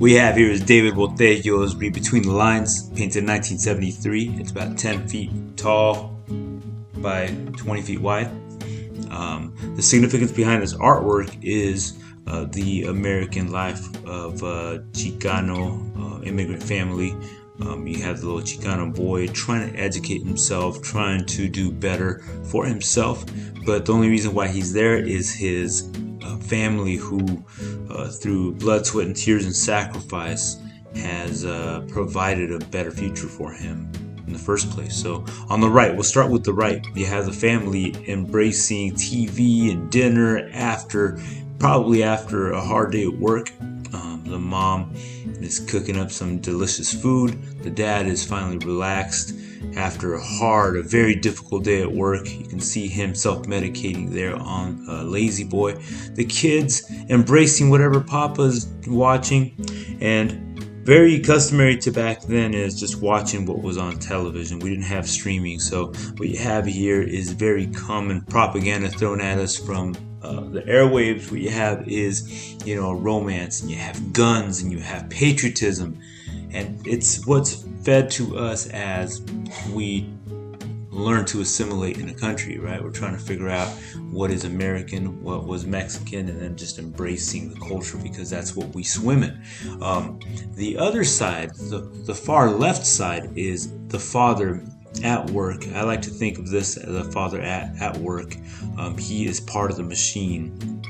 we have here is David Botello's Read Between the Lines, painted in 1973. It's about 10 feet tall by 20 feet wide. The significance behind this artwork is the American life of a Chicano immigrant family. You have the little Chicano boy trying to educate himself, trying to do better for himself, but the only reason why he's there is his family who, through blood, sweat, and tears and sacrifice, has provided a better future for him in the first place. So on the right, we'll start with the right. You have the family embracing TV and dinner probably after a hard day at work. The mom is cooking up some delicious food. The dad is finally relaxed after a very difficult day at work. You can see him self-medicating there on Lazy Boy. The kids embracing whatever Papa's watching, and very customary to back then is just watching what was on television. We didn't have streaming, so what you have here is very common propaganda thrown at us from the airwaves. What you have is, romance, and you have guns, and you have patriotism, and it's what's fed to us as we learn to assimilate in a country, right? We're trying to figure out what is American, what was Mexican, and then just embracing the culture because that's what we swim in. The other side, the far left side, is the father at work. I like to think of this as a father at work. He is part of the machine.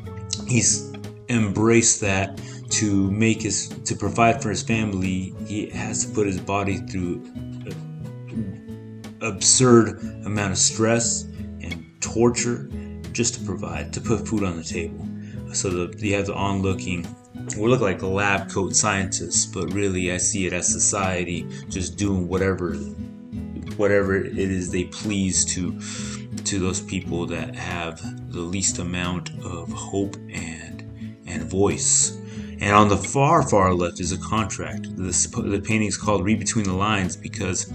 He's embraced that to provide for his family. He has to put his body through absurd amount of stress and torture just to put food on the table. So you have the onlooking. We look like lab coat scientists, but really I see it as society just doing whatever it is they please to those people that have the least amount of hope and voice. And on the far left is a contract. The painting is called Read Between the Lines because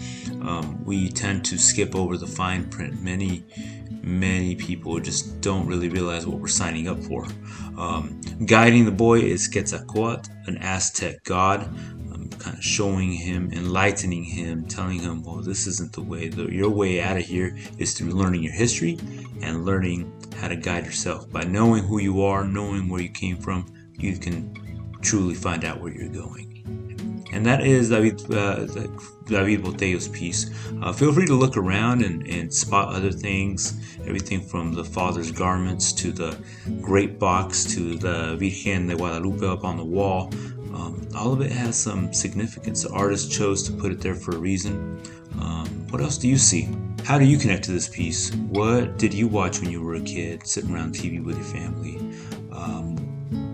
we tend to skip over the fine print. Many people just don't really realize what we're signing up for. Guiding the boy is Quetzalcoatl, an Aztec god, kind of showing him, enlightening him, telling him, well, this isn't the way. Your way out of here is through learning your history and learning how to guide yourself. By knowing who you are, knowing where you came from, you can truly find out where you're going. And that is David Botello's piece. Feel free to look around and spot other things, everything from the father's garments to the grape box to the Virgen de Guadalupe up on the wall. All of it has some significance. The artist chose to put it there for a reason. What else do you see? How do you connect to this piece? What did you watch when you were a kid, sitting around TV with your family?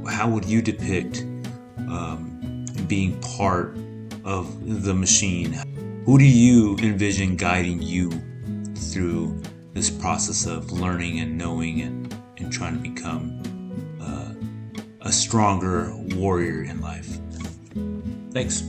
How would you depict being part of the machine? Who do you envision guiding you through this process of learning and knowing and trying to become a stronger warrior in life? Thanks.